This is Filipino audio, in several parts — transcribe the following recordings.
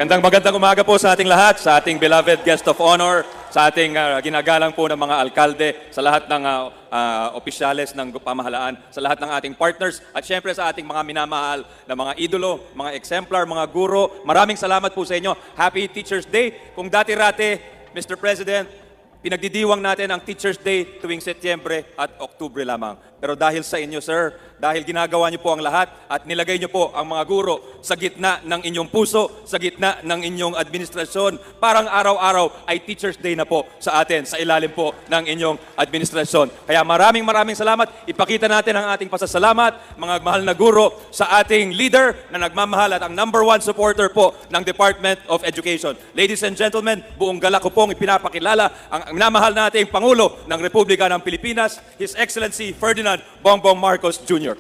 Magandang umaga po sa ating lahat, sa ating beloved guest of honor, sa ating ginagalang po ng mga alkalde, sa lahat ng opisyales ng pamahalaan, sa lahat ng ating partners, at syempre sa ating mga minamahal na mga idolo, mga exemplar, mga guro. Maraming salamat po sa inyo. Happy Teachers Day. Kung dati-rate, Mr. President, pinagdidiwang natin ang Teachers Day tuwing Setyembre at Oktubre lamang. Pero dahil sa inyo, sir, dahil ginagawa niyo po ang lahat at nilagay niyo po ang mga guro sa gitna ng inyong puso, sa gitna ng inyong administrasyon, parang araw-araw ay Teachers Day na po sa atin, sa ilalim po ng inyong administrasyon. Kaya maraming salamat. Ipakita natin ang ating pasasalamat, mga mahal na guro, sa ating leader na nagmamahal at ang #1 supporter po ng Department of Education. Ladies and gentlemen, buong galak ko pong ipinapakilala ang minamahal nating Pangulo ng Republika ng Pilipinas, His Excellency Ferdinand Bongbong Marcos Jr.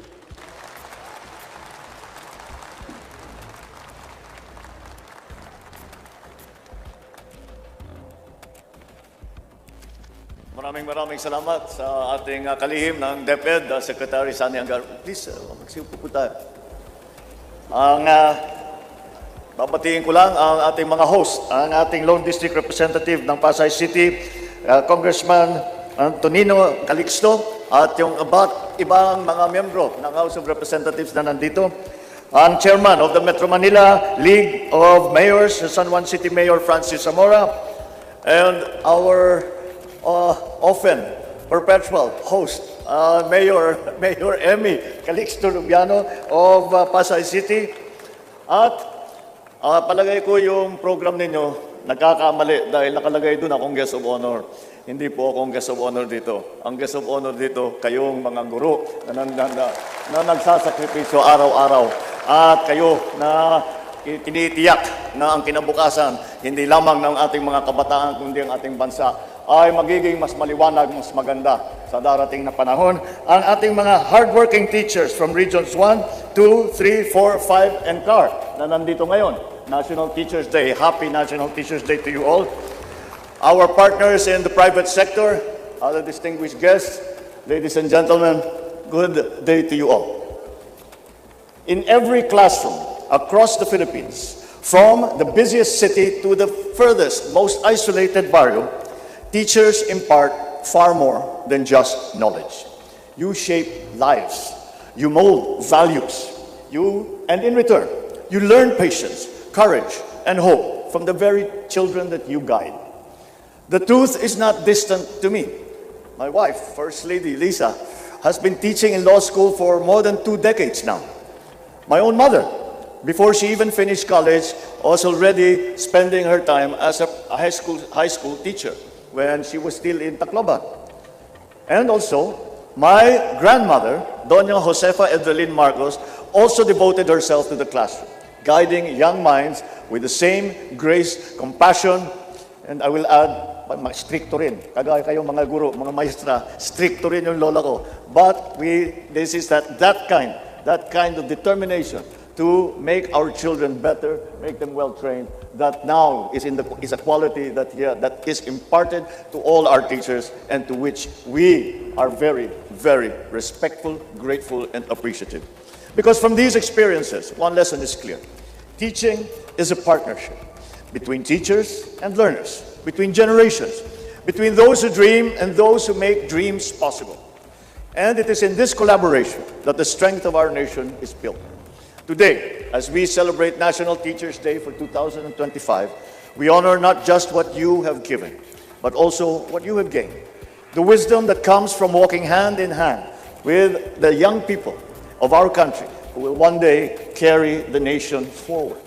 Maraming salamat sa ating kalihim ng Dep-Ed, Secretary Sonny Angara. Please, magsiupo po tayo. Babatiin ko lang ang ating mga host, ang ating Lone District Representative ng Pasay City, Congressman Antonino Calixto, at yung ibang mga miyembro ng House of Representatives na nandito, ang Chairman of the Metro Manila League of Mayors, San Juan City Mayor Francis Zamora, and our often perpetual host, Mayor Emmy Calixto Lubiano of Pasay City. At palagay ko yung program ninyo nagkakamali dahil nakalagay doon akong guest of honor. Hindi po akong guest of honor dito. Ang guest of honor dito, kayong mga guro na nagsasakripisyo araw-araw. At kayo na tinitiyak na ang kinabukasan, hindi lamang ng ating mga kabataan, kundi ang ating bansa, ay magiging mas maliwanag, mas maganda sa darating na panahon. Ang ating mga hardworking teachers from Regions 1, 2, 3, 4, 5, and CAR na nandito ngayon. National Teachers Day. Happy National Teachers Day to you all. Our partners in the private sector, other distinguished guests, ladies and gentlemen, good day to you all. In every classroom across the Philippines, from the busiest city to the furthest, most isolated barrio, teachers impart far more than just knowledge. You shape lives. You mold values. And in return, you learn patience, courage, and hope from the very children that you guide. The truth is not distant to me. My wife, First Lady Lisa, has been teaching in law school for more than 2 decades now. My own mother, before she even finished college, was already spending her time as a high school teacher when she was still in Tacloban. And also, my grandmother, Doña Josefa Edelin Marcos, also devoted herself to the classroom, guiding young minds with the same grace, compassion, and I will add, stricto rin. Kagaya kayong mga guro, mga maestra, stricto rin yung lola ko. But this is that kind of determination to make our children better, make them well-trained, that now is a quality that is imparted to all our teachers and to which we are very, very respectful, grateful, and appreciative. Because from these experiences, one lesson is clear. Teaching is a partnership between teachers and learners, between generations, between those who dream and those who make dreams possible. And it is in this collaboration that the strength of our nation is built. Today, as we celebrate National Teachers Day for 2025, we honor not just what you have given, but also what you have gained. The wisdom that comes from walking hand in hand with the young people of our country who will one day carry the nation forward.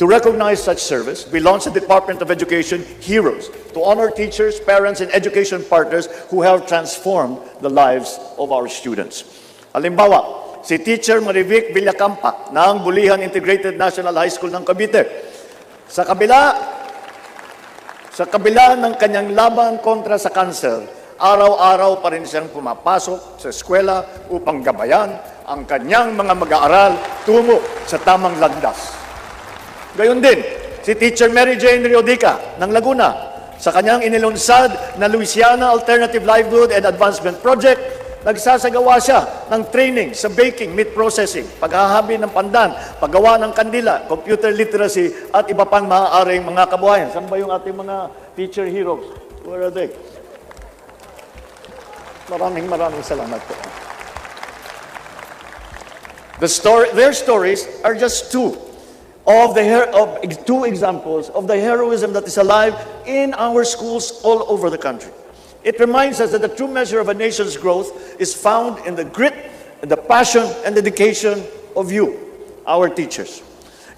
To recognize such service, we launched the Department of Education Heroes to honor teachers, parents, and education partners who have transformed the lives of our students. Halimbawa, si Teacher Marivic Villacampa ng Bulihan Integrated National High School ng Cavite. Sa kabila ng kanyang laban kontra sa kanser, araw-araw pa rin siyang pumapasok sa eskwela upang gabayan ang kanyang mga mag-aaral tungo sa tamang landas. Gayon din, si Teacher Mary Jane Riodica ng Laguna sa kanyang inilunsad na Louisiana Alternative Livelihood and Advancement Project, nagsasagawa siya ng training sa baking, meat processing, paghahabi ng pandan, paggawa ng kandila, computer literacy, at iba pang maaaring mga kabuhayan. Saan ba yung ating mga teacher heroes? Where are they? Maraming salamat po. Their stories are just two examples of the heroism that is alive in our schools all over the country. It reminds us that the true measure of a nation's growth is found in the grit, the passion, and dedication of you, our teachers.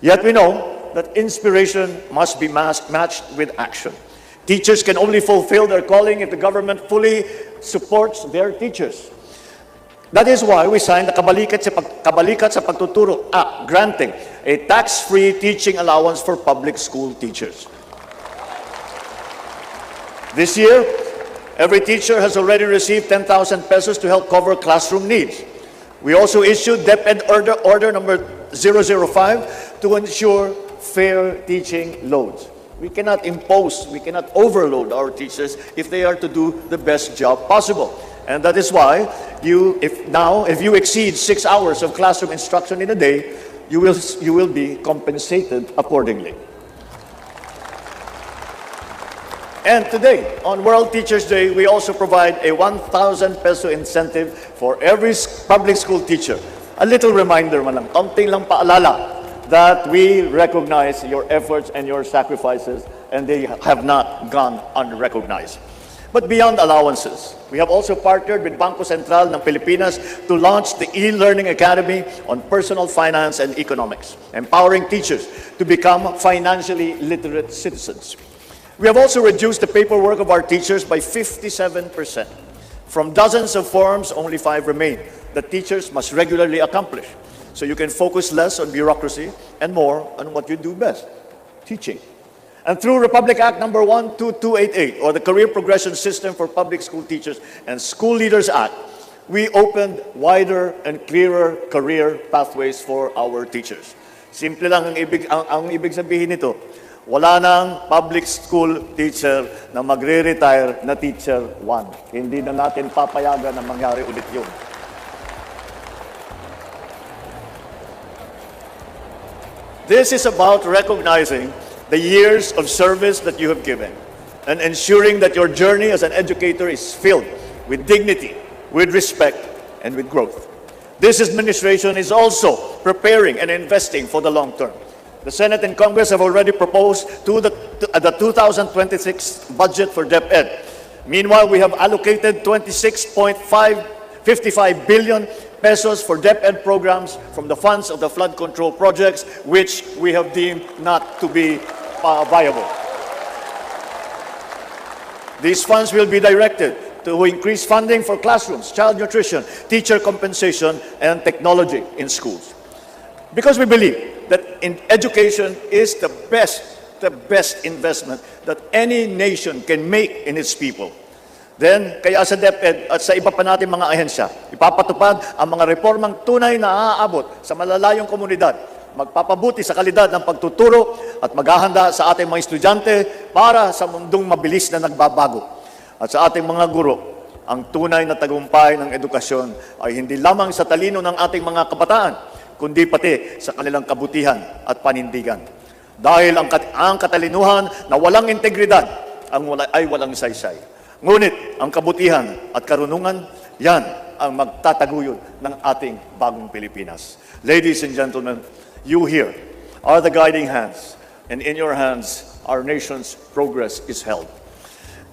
Yet we know that inspiration must be matched with action. Teachers can only fulfill their calling if the government fully supports their teachers. That is why we signed the Kabalikat sa Pagtuturo Act, granting a tax-free teaching allowance for public school teachers. This year, every teacher has already received 10,000 pesos to help cover classroom needs. We also issued Dep-Ed order number 005 to ensure fair teaching loads. We cannot overload our teachers if they are to do the best job possible. And that is why if you exceed 6 hours of classroom instruction in a day, you will be compensated accordingly. And today, on World Teachers Day, we also provide a 1,000 peso incentive for every public school teacher. A little reminder man lang, kaunting lang paalala that we recognize your efforts and your sacrifices, and they have not gone unrecognized. But beyond allowances, we have also partnered with Bangko Sentral ng Pilipinas to launch the e-Learning Academy on personal finance and economics, empowering teachers to become financially literate citizens. We have also reduced the paperwork of our teachers by 57%. From dozens of forms, only 5 remain that teachers must regularly accomplish, so you can focus less on bureaucracy and more on what you do best, teaching. And through Republic Act number 12288, or the Career Progression System for Public School Teachers and School Leaders Act, we opened wider and clearer career pathways for our teachers. Simple lang ang ibig sabihin nito. Wala nang public school teacher na magre-retire na teacher 1. Hindi na natin papayagan na mangyari ulit yun. This is about recognizing the years of service that you have given and ensuring that your journey as an educator is filled with dignity, with respect, and with growth. This administration is also preparing and investing for the long term. The Senate and Congress have already proposed the 2026 budget for Dep-Ed. Meanwhile, we have allocated 26.55 billion pesos for Dep-Ed programs from the funds of the flood control projects, which we have deemed not to be viable. These funds will be directed to increase funding for classrooms, child nutrition, teacher compensation, and technology in schools. Because we believe that education is the best investment that any nation can make in its people. Then, kaya sa Dep-Ed at sa iba pa natin mga ahensya, ipapatupad ang mga reformang tunay na aabot sa malalayong komunidad, magpapabuti sa kalidad ng pagtuturo at maghahanda sa ating mga estudyante para sa mundong mabilis na nagbabago. At sa ating mga guro, ang tunay na tagumpay ng edukasyon ay hindi lamang sa talino ng ating mga kabataan, kundi pati sa kanilang kabutihan at panindigan. Dahil ang katalinuhan na walang integridad ay walang saysay. Ngunit ang kabutihan at karunungan, yan ang magtataguyod ng ating bagong Pilipinas. Ladies and gentlemen, you here are the guiding hands, and in your hands, our nation's progress is held.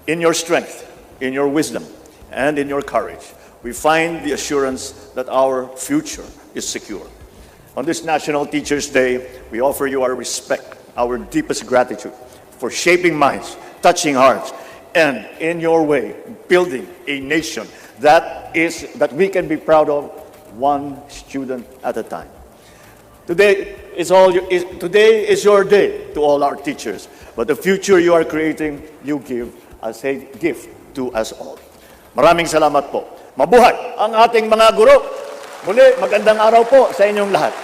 In your strength, in your wisdom, and in your courage, we find the assurance that our future is secure. On this National Teachers Day, we offer you our respect, our deepest gratitude for shaping minds, touching hearts, and in your way, building a nation that we can be proud of, one student at a time. Today is your day to all our teachers, but the future you are creating, you give as a gift to us all. Maraming salamat po. Mabuhay ang ating mga guro. Muli, magandang araw po sa inyong lahat.